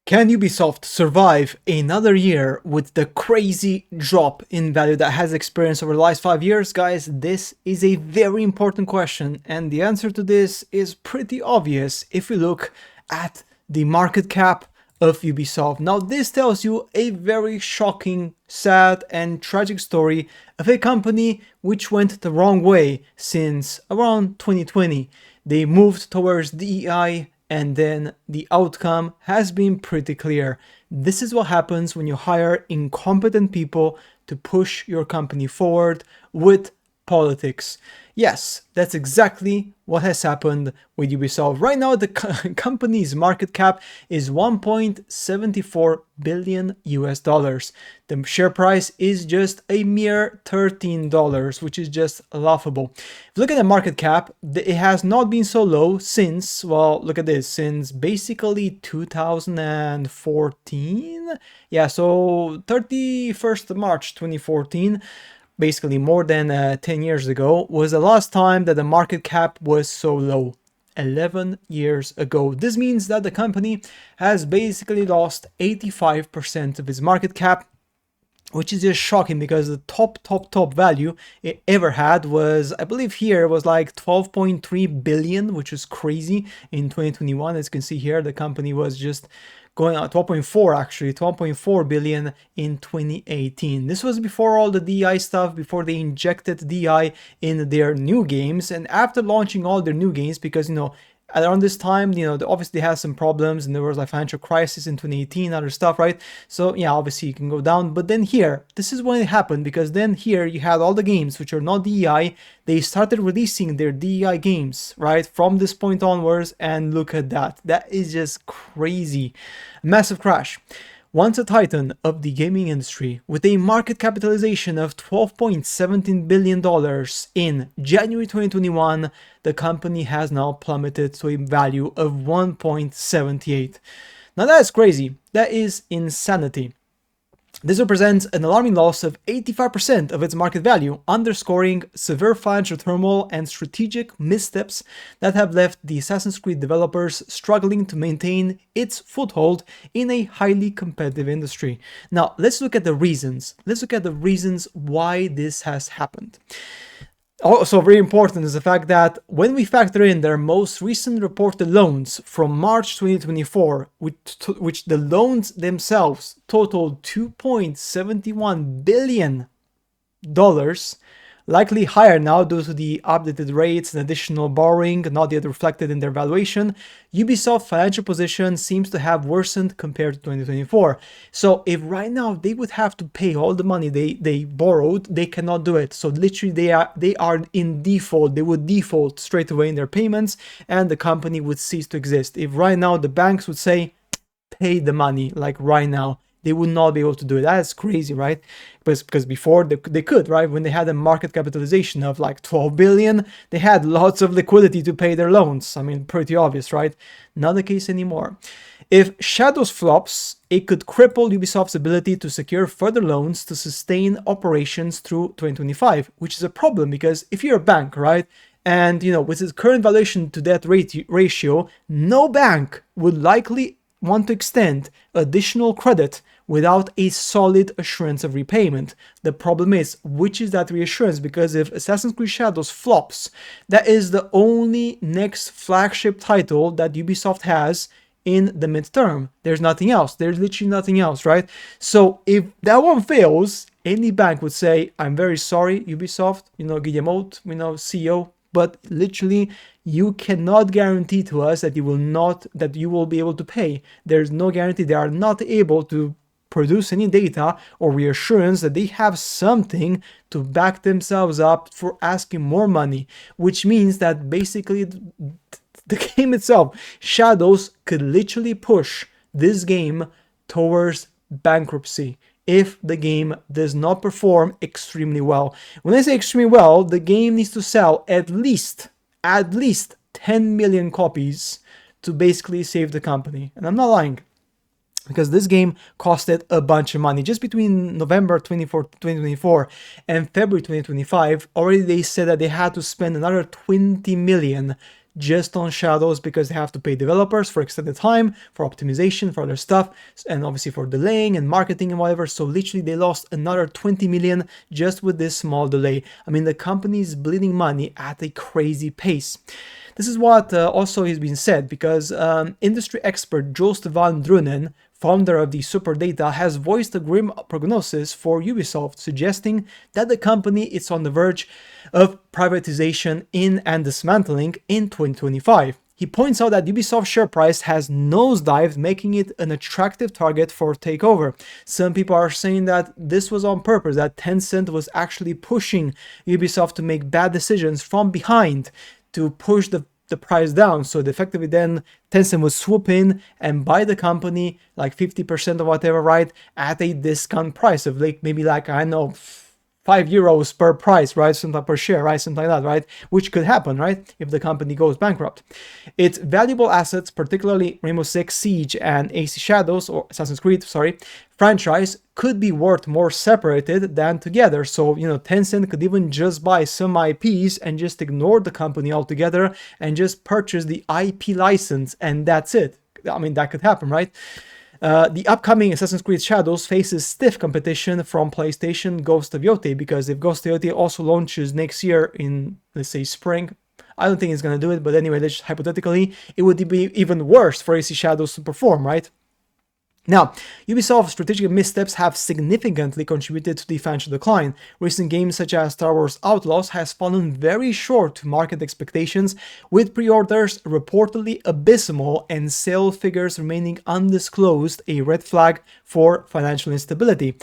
Can Ubisoft survive another year with the crazy drop in value that has experienced over the last 5 years? Guys, this is a very important question, and the answer to this is pretty obvious if we look at the market cap of Ubisoft. Now, this tells you a very shocking, sad, and tragic story of a company which went the wrong way since around 2020. They moved towards DEI, and then the outcome has been pretty clear. This is what happens when you hire incompetent people to push your company forward with politics. Yes, that's exactly what has happened with Ubisoft. Right now, the company's market cap is 1.74 billion US dollars. The share price is just a mere $13, which is just laughable. If you look at the market cap, it has not been so low since, well, look at this, since basically 2014. Yeah, so 31st of March 2014. Basically more than 10 years ago, was the last time that the market cap was so low. 11 years ago. This means that the company has basically lost 85% of its market cap, which is just shocking because the top value it ever had was, I believe here, was like 12.3 billion, which is crazy in 2021. As you can see here, the company was just going out 12.4 billion in 2018. This was before all the DI stuff, before they injected DI in their new games, and after launching all their new games, because around this time, they obviously had some problems, and there was like financial crisis in 2018, other stuff, right? So yeah, obviously you can go down, but then here, this is when it happened, because then here you had all the games which are not DEI. They started releasing their DEI games, right, from this point onwards, and look at that. That is just crazy. Massive crash. Once a titan of the gaming industry, with a market capitalization of $12.17 billion in January 2021, the company has now plummeted to a value of 1.78. Now that's crazy. That is insanity. This represents an alarming loss of 85% of its market value, underscoring severe financial turmoil and strategic missteps that have left the Assassin's Creed developers struggling to maintain its foothold in a highly competitive industry. Now, let's look at the reasons. Let's look at the reasons why this has happened. Also very important is the fact that when we factor in their most recent reported loans from March 2024, which the loans themselves totaled $2.71 billion, likely higher now due to the updated rates and additional borrowing not yet reflected in their valuation, Ubisoft's financial position seems to have worsened compared to 2024. So if right now they would have to pay all the money they borrowed, they cannot do it. So literally they are in default. They would default straight away in their payments, and the company would cease to exist. If right now the banks would say, pay the money, like right now, they would not be able to do it. That's crazy, right? Because before they could, right? When they had a market capitalization of like 12 billion, they had lots of liquidity to pay their loans. I mean, pretty obvious, right? Not the case anymore. If Shadows flops, it could cripple Ubisoft's ability to secure further loans to sustain operations through 2025, which is a problem because if you're a bank, right? And, with its current valuation to debt ratio, no bank would likely want to extend additional credit without a solid assurance of repayment. The problem is, which is that reassurance? Because if Assassin's Creed Shadows flops, that is the only next flagship title that Ubisoft has in the midterm. There's nothing else. There's literally nothing else, right? So if that one fails, any bank would say, I'm very sorry, Ubisoft, Guillemot, CEO, but literally you cannot guarantee to us that you will be able to pay. There's no guarantee. They are not able to produce any data or reassurance that they have something to back themselves up for asking more money, which means that basically the game itself, Shadows, could literally push this game towards bankruptcy if the game does not perform extremely well. When I say extremely well, the game needs to sell at least 10 million copies to basically save the company. And I'm not lying, because this game costed a bunch of money. Just between November 2024 and February 2025, already they said that they had to spend another 20 million just on Shadows because they have to pay developers for extended time, for optimization, for other stuff, and obviously for delaying and marketing and whatever. So literally they lost another 20 million just with this small delay. I mean, the company is bleeding money at a crazy pace. This is what also has been said because industry expert Joost van Drunen, founder of the Superdata, has voiced a grim prognosis for Ubisoft, suggesting that the company is on the verge of privatization and dismantling in 2025. He points out that Ubisoft's share price has nosedived, making it an attractive target for takeover. Some people are saying that this was on purpose, that Tencent was actually pushing Ubisoft to make bad decisions from behind to push the price down. So effectively then Tencent would swoop in and buy the company like 50% or whatever, right, at a discount price of like maybe like, I don't know, €5 per price, right? Something per share, right? Something like that, right? Which could happen, right? If the company goes bankrupt. Its valuable assets, particularly Rainbow Six Siege and AC Shadows, or Assassin's Creed, sorry, franchise, could be worth more separated than together. So, Tencent could even just buy some IPs and just ignore the company altogether and just purchase the IP license, and that's it. I mean, that could happen, right? The upcoming Assassin's Creed Shadows faces stiff competition from PlayStation Ghost of Yotei, because if Ghost of Yotei also launches next year in, let's say, spring, I don't think it's going to do it, but anyway, just hypothetically, it would be even worse for AC Shadows to perform, right? Now, Ubisoft's strategic missteps have significantly contributed to the financial decline. Recent games such as Star Wars Outlaws has fallen very short to market expectations, with pre-orders reportedly abysmal and sale figures remaining undisclosed, a red flag for financial instability.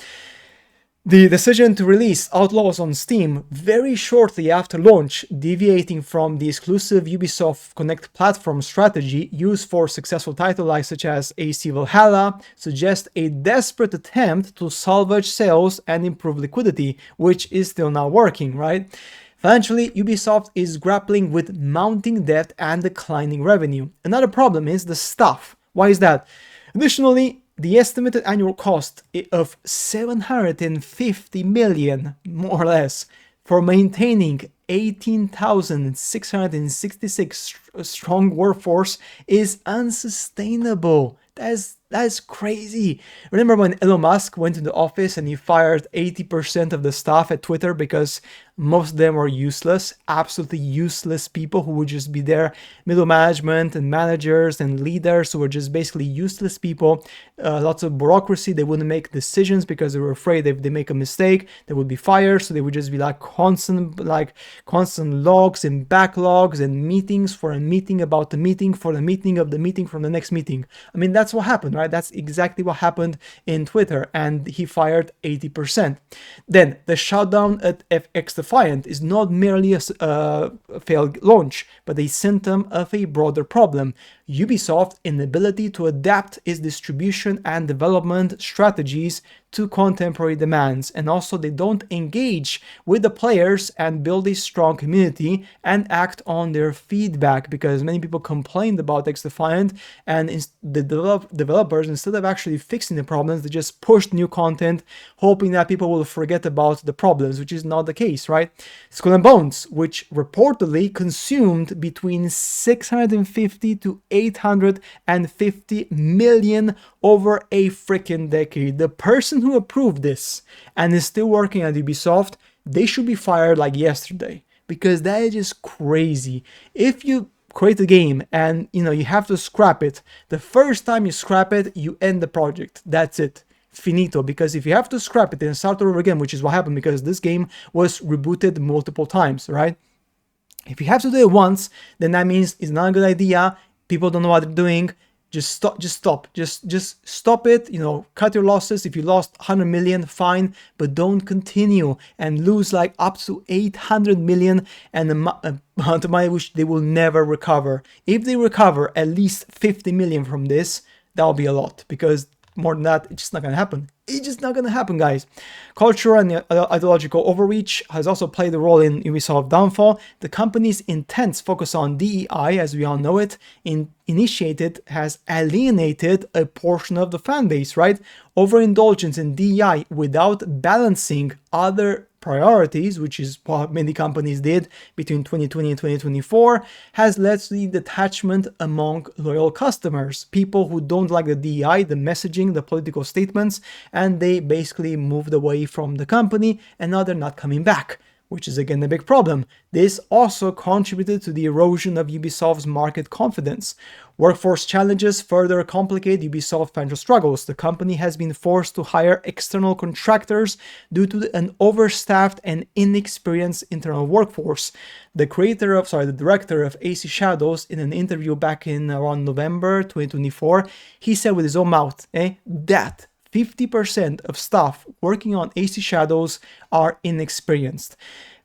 The decision to release Outlaws on Steam very shortly after launch, deviating from the exclusive Ubisoft Connect platform strategy used for successful titles such as AC Valhalla, suggests a desperate attempt to salvage sales and improve liquidity, which is still not working, right? Financially, Ubisoft is grappling with mounting debt and declining revenue. Another problem is the staff. Why is that? Additionally, the estimated annual cost of 750 million, more or less, for maintaining 18,666 strong workforce is unsustainable. That's crazy. Remember when Elon Musk went into the office and he fired 80% of the staff at Twitter because most of them were useless, absolutely useless people who would just be there, middle management and managers and leaders who were just basically useless people, lots of bureaucracy. They wouldn't make decisions because they were afraid if they make a mistake, they would be fired. So they would just be like constant logs and backlogs and meetings for a meeting about the meeting for the meeting of the meeting from the next meeting. I mean, that's what happened, right? That's exactly what happened in Twitter, and he fired 80%. Then the shutdown at FX Defiant is not merely a failed launch, but a symptom of a broader problem. Ubisoft's inability to adapt its distribution and development strategies to contemporary demands, and also they don't engage with the players and build a strong community and act on their feedback, because many people complained about XDefiant, and the developers, instead of actually fixing the problems, they just pushed new content hoping that people will forget about the problems, which is not the case, right? Skull and Bones, which reportedly consumed between 650 to 850 million over a freaking decade. The person who approved this and is still working at Ubisoft, they should be fired like yesterday, because that is just crazy. If you create a game and you have to scrap it, the first time you scrap it, you end the project. That's it. Finito. Because if you have to scrap it and start over again, which is what happened because this game was rebooted multiple times, right? If you have to do it once, then that means it's not a good idea. People don't know what they're doing. Just stop. Just stop it. Cut your losses. If you lost 100 million, fine, but don't continue and lose like up to 800 million and amount of money which they will never recover. If they recover at least 50 million from this, that'll be a lot, because more than that, it's just not going to happen. It's just not going to happen, guys. Cultural and ideological overreach has also played a role in Ubisoft's downfall. The company's intense focus on DEI, as we all know it, has alienated a portion of the fan base, right? Overindulgence in DEI without balancing other priorities, which is what many companies did between 2020 and 2024, has led to the detachment among loyal customers, people who don't like the DEI, the messaging, the political statements, and they basically moved away from the company, and now they're not coming back, which is again a big problem. This also contributed to the erosion of Ubisoft's market confidence. Workforce challenges further complicate Ubisoft's financial struggles. The company has been forced to hire external contractors due to an overstaffed and inexperienced internal workforce. The director of AC Shadows, in an interview back in around November 2024, he said with his own mouth, that 50% of staff working on AC Shadows are inexperienced.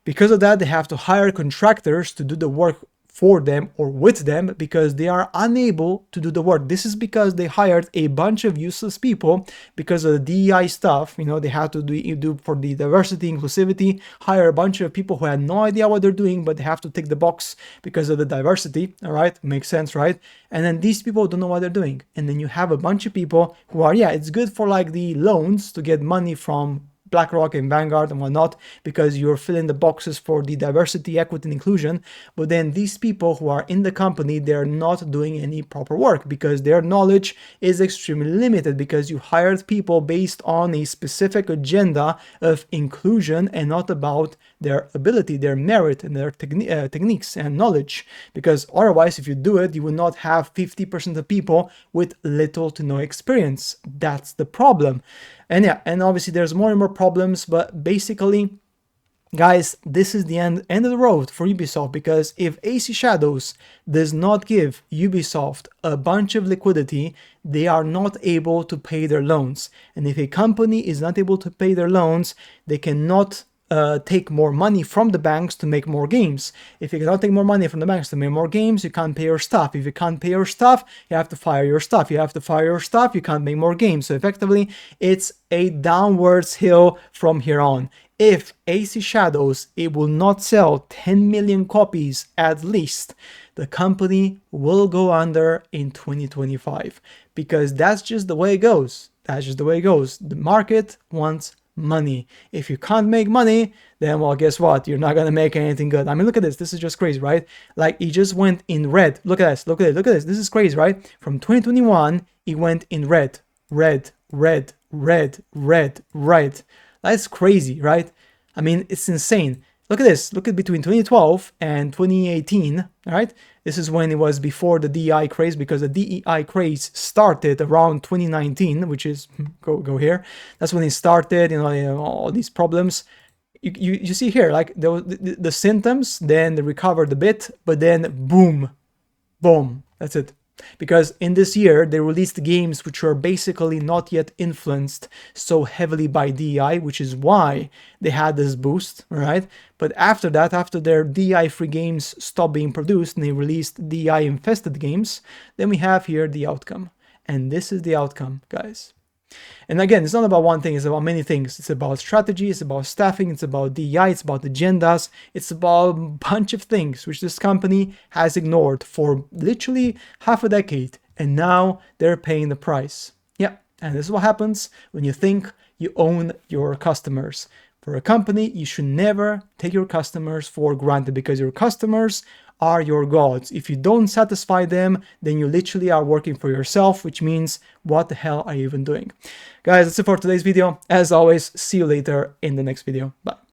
Because of that, they have to hire contractors to do the work for them or with them because they are unable to do the work. This is because they hired a bunch of useless people because of the DEI stuff. They have to do for the diversity, inclusivity, hire a bunch of people who had no idea what they're doing, but they have to tick the box because of the diversity. All right, makes sense, right? And then these people don't know what they're doing. And then you have a bunch of people who are, it's good for like the loans to get money from BlackRock and Vanguard and whatnot, because you're filling the boxes for the diversity, equity, and inclusion. But then these people who are in the company, they're not doing any proper work because their knowledge is extremely limited, because you hired people based on a specific agenda of inclusion and not about their ability, their merit, and their techniques and knowledge. Because otherwise, if you do it, you will not have 50% of people with little to no experience. That's the problem. And obviously there's more and more problems, but basically, guys, this is the end of the road for Ubisoft, because if AC Shadows does not give Ubisoft a bunch of liquidity, they are not able to pay their loans. And if a company is not able to pay their loans, they cannot take more money from the banks to make more games. If you cannot take more money from the banks to make more games, you can't pay your staff. If you can't pay your staff, you have to fire your staff. You have to fire your staff, you can't make more games. So effectively, it's a downwards hill from here on. If AC Shadows, it will not sell 10 million copies at least, the company will go under in 2025, because that's just the way it goes. That's just the way it goes. The market wants money. If you can't make money, then well, guess what? You're not gonna make anything good. I mean, look at this. This is just crazy, right? Like, it just went in red. Look at this. Look at it. Look at this. This is crazy, right? From 2021, it went in red, red, red, red, red, red. That's crazy, right? I mean, it's insane. Look at this. Look at between 2012 and 2018, all right? This is when it was before the DEI craze, because the DEI craze started around 2019, which is, go here. That's when it started, all these problems. You see here, like the symptoms, then they recovered a bit, but then boom, boom, that's it. Because in this year, they released games which were basically not yet influenced so heavily by DEI, which is why they had this boost, right? But after that, after their DEI-free games stopped being produced and they released DEI-infested games, then we have here the outcome. And this is the outcome, guys. And again, it's not about one thing, it's about many things. It's about strategy, it's about staffing, it's about DEI, it's about agendas, it's about a bunch of things which this company has ignored for literally half a decade, and now they're paying the price. Yeah, and this is what happens when you think you own your customers. For a company, you should never take your customers for granted, because your customers are your gods. If you don't satisfy them, then you literally are working for yourself, which means what the hell are you even doing? Guys, that's it for today's video. As always, see you later in the next video. Bye.